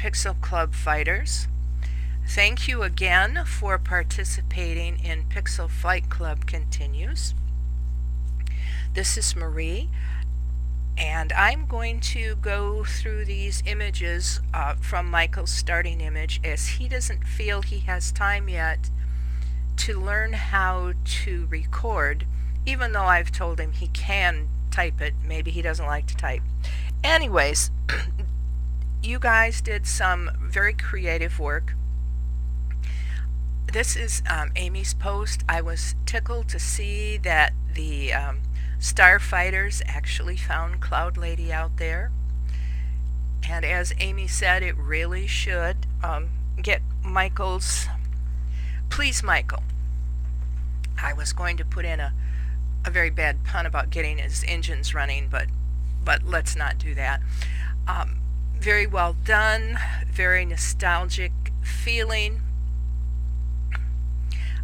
Pixel Club fighters. Thank you again for participating in Pixel Fight Club Continues. This is Marie, and I'm going to go through these images from Michael's starting image, as he doesn't feel he has time yet to learn how to record, even though I've told him he can type it. Maybe he doesn't like to type. Anyways, you guys did some very creative work. This is Amy's post. I was tickled to see that the starfighters actually found Cloud Lady out there. And as Amy said, it really should get Michael's... Please, Michael. I was going to put in a very bad pun about getting his engines running, but let's not do that. Very well done, very nostalgic feeling.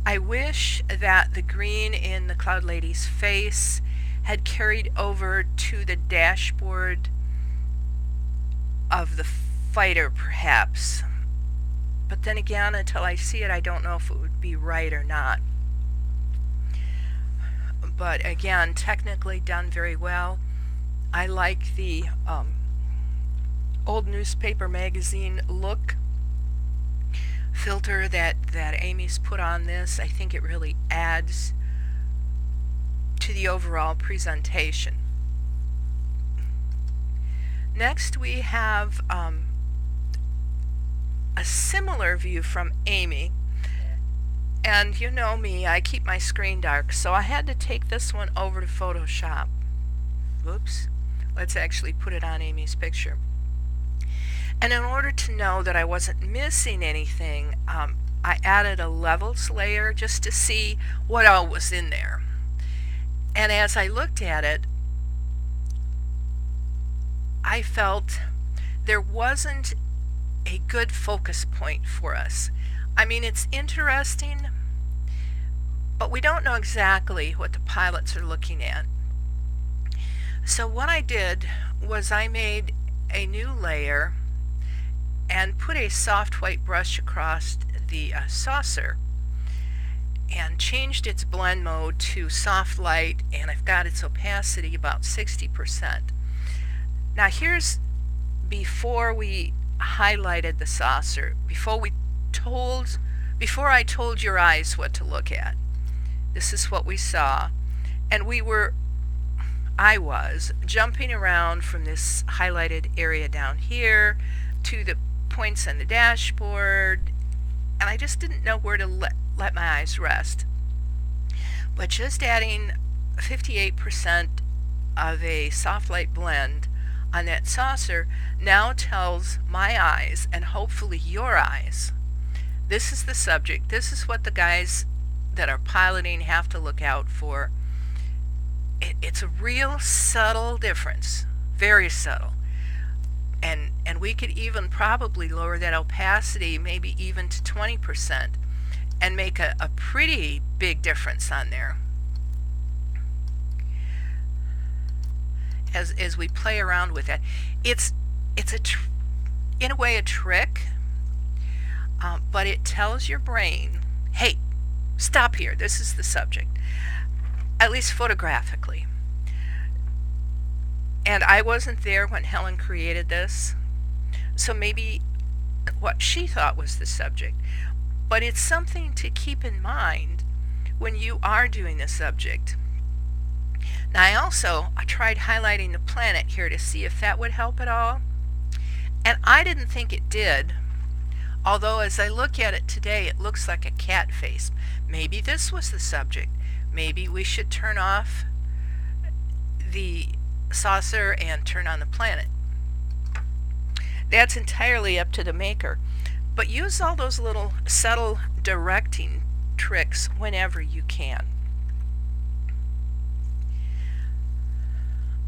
I wish that the green in the Cloud Lady's face had carried over to the dashboard of the fighter, perhaps. But then again, until I see it, I don't know if it would be right or not. But again, technically done very well. I like the old newspaper magazine look filter that Amy's put on this. I think it really adds to the overall presentation. Next we have a similar view from Amy. And you know me, I keep my screen dark, so I had to take this one over to Photoshop. Whoops. Let's actually put it on Amy's picture. And in order to know that I wasn't missing anything, I added a levels layer just to see what all was in there. And as I looked at it, I felt there wasn't a good focus point for us. I mean, it's interesting, but we don't know exactly what the pilots are looking at. So what I did was I made a new layer and put a soft white brush across the saucer and changed its blend mode to soft light, and I've got its opacity about 60%. Now here's before we highlighted the saucer, before I told your eyes what to look at. This is what we saw, and I was jumping around from this highlighted area down here to the points on the dashboard, and I just didn't know where to let my eyes rest. But just adding 58% of a soft light blend on that saucer now tells my eyes, and hopefully your eyes, this is the subject, this is what the guys that are piloting have to look out for. It's a real subtle difference, very subtle. And we could even probably lower that opacity maybe even to 20% and make a pretty big difference on there. As we play around with it, it's in a way a trick, but it tells your brain, hey, stop here, this is the subject, at least photographically. And I wasn't there when Helen created this, so maybe what she thought was the subject. But it's something to keep in mind when you are doing the subject. Now I tried highlighting the planet here to see if that would help at all. And I didn't think it did, although as I look at it today, it looks like a cat face. Maybe this was the subject. Maybe we should turn off the saucer and turn on the planet. That's entirely up to the maker, but use all those little subtle directing tricks whenever you can.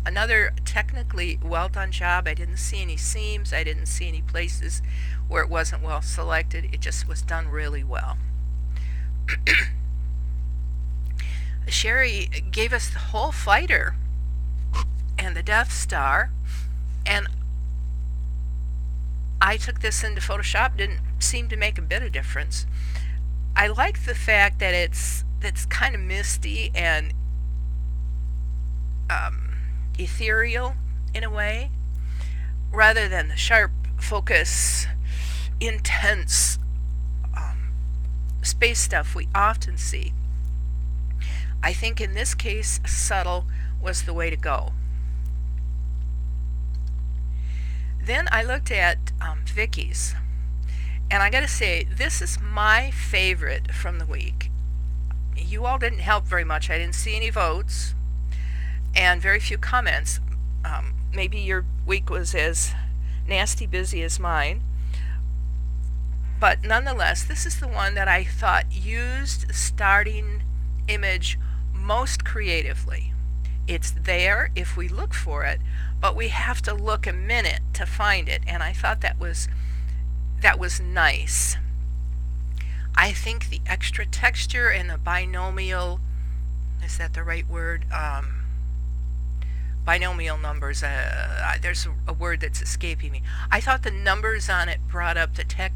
Another technically well done job. I didn't see any seams, I didn't see any places where it wasn't well selected. It just was done really well. Sherry gave us the whole fighter and the Death Star, and I took this into Photoshop, didn't seem to make a bit of difference. I like the fact that it's kind of misty and ethereal in a way, rather than the sharp focus, intense space stuff we often see. I think in this case, subtle was the way to go. Then I looked at Vicky's, and I gotta say, this is my favorite from the week. You all didn't help very much. I didn't see any votes and very few comments. Maybe your week was as nasty busy as mine, but nonetheless, this is the one that I thought used the starting image most creatively. It's there if we look for it, but we have to look a minute to find it, and I thought that was nice. I think the extra texture and the binomial, is that the right word? Binomial numbers, there's a word that's escaping me. I thought the numbers on it brought up the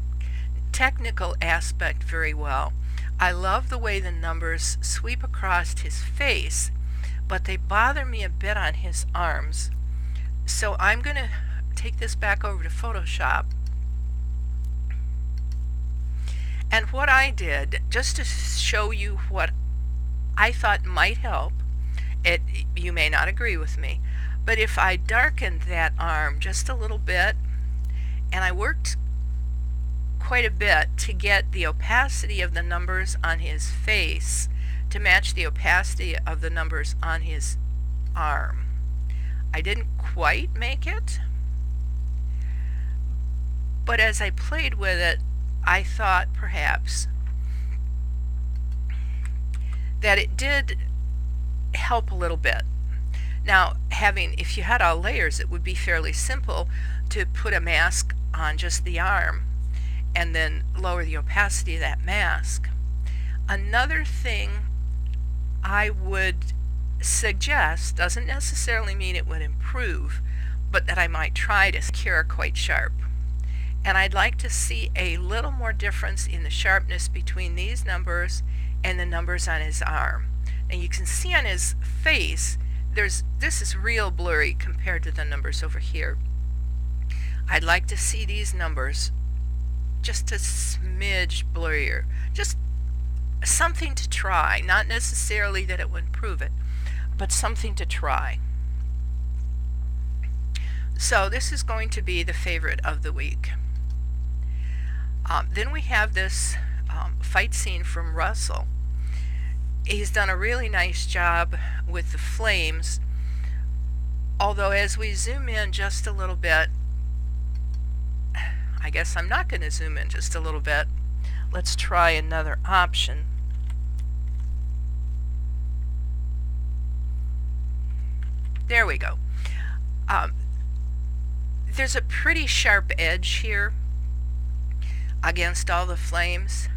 technical aspect very well. I love the way the numbers sweep across his face, but they bother me a bit on his arms. So I'm going to take this back over to Photoshop. And what I did, just to show you what I thought might help, you may not agree with me, but if I darkened that arm just a little bit, and I worked quite a bit to get the opacity of the numbers on his face to match the opacity of the numbers on his arm. I didn't quite make it, but as I played with it, I thought perhaps that it did help a little bit. Now, if you had all layers, it would be fairly simple to put a mask on just the arm and then lower the opacity of that mask. Another thing I would suggest, doesn't necessarily mean it would improve, but that I might try to secure quite sharp. And I'd like to see a little more difference in the sharpness between these numbers and the numbers on his arm. And you can see on his face, this is real blurry compared to the numbers over here. I'd like to see these numbers just a smidge blurrier. Just something to try. Not necessarily that it would improve it, but something to try. So this is going to be the favorite of the week. Then we have this fight scene from Russell. He's done a really nice job with the flames, although as we zoom in just a little bit, I guess I'm not going to zoom in just a little bit. Let's try another option. There we go. There's a pretty sharp edge here against all the flames.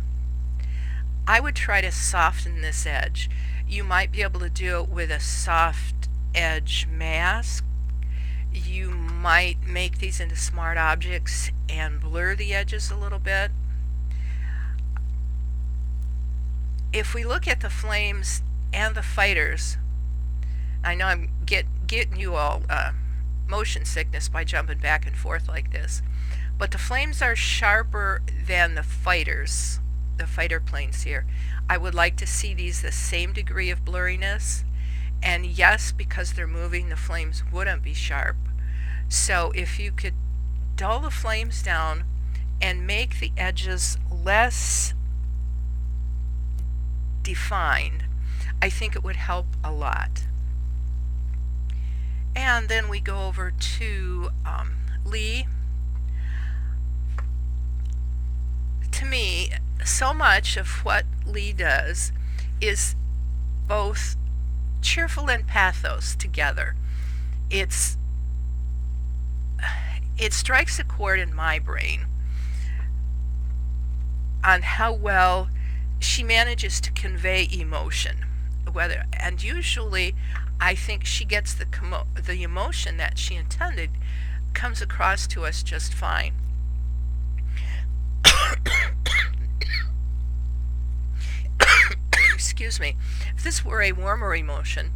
I would try to soften this edge. You might be able to do it with a soft edge mask. You might make these into smart objects and blur the edges a little bit. If we look at the flames and the fighters, I know I'm getting you all motion sickness by jumping back and forth like this, but the flames are sharper than the fighters, the fighter planes here. I would like to see these the same degree of blurriness, and yes, because they're moving, the flames wouldn't be sharp. So if you could dull the flames down and make the edges less defined, I think it would help a lot. And then we go over to Lee. To me, so much of what Lee does is both cheerful and pathos together. It strikes a chord in my brain on how well she manages to convey emotion. And usually I think she gets the emotion that she intended comes across to us just fine. excuse me, if this were a warmer emotion,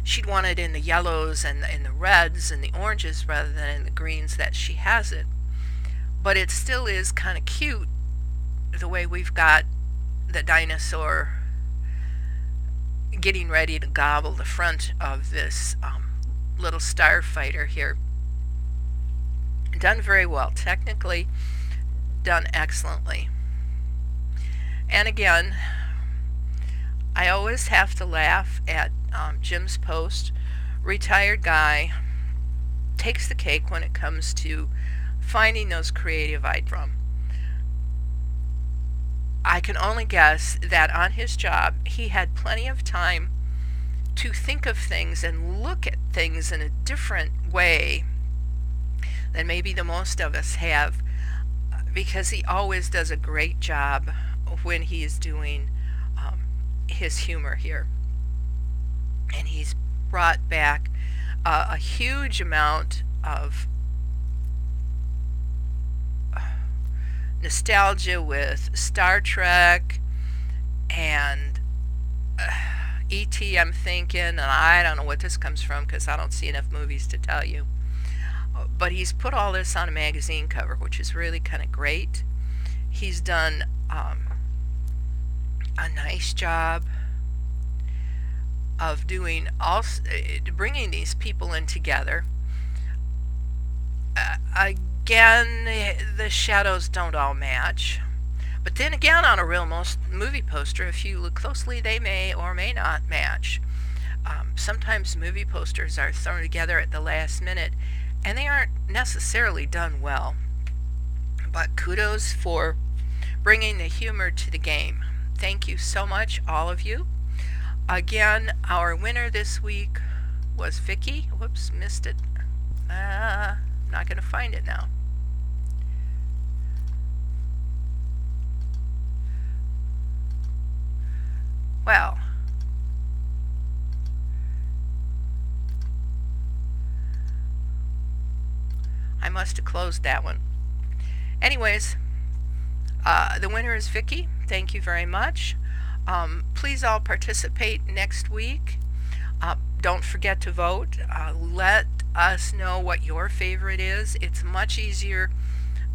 she'd want it in the yellows and in the reds and the oranges rather than in the greens that she has it. But it still is kind of cute the way we've got the dinosaur getting ready to gobble the front of this little starfighter here. Done very well. Technically done excellently. And again, I always have to laugh at Jim's post. Retired guy takes the cake when it comes to finding those creative ideas from. I can only guess that on his job he had plenty of time to think of things and look at things in a different way than maybe the most of us have, because he always does a great job when he is doing his humor here. And he's brought back a huge amount of nostalgia with Star Trek and E.T. I'm thinking, and I don't know what this comes from because I don't see enough movies to tell you. But he's put all this on a magazine cover, which is really kind of great. He's done a nice job of doing bringing these people in together. Again, the shadows don't all match. But then again, on a real movie poster, if you look closely, they may or may not match. Sometimes movie posters are thrown together at the last minute, and they aren't necessarily done well. But kudos for bringing the humor to the game. Thank you so much, all of you. Again, our winner this week was Vicky. Whoops, missed it. I'm not going to find it now. Well, I must have closed that one. Anyways, the winner is Vicky. Thank you very much. Please all participate next week. Don't forget to vote. Let us know what your favorite is. It's much easier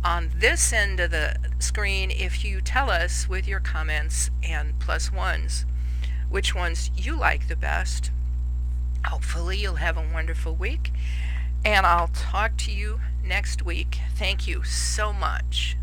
on this end of the screen if you tell us with your comments and plus ones which ones you like the best. Hopefully you'll have a wonderful week, and I'll talk to you next week. Thank you so much.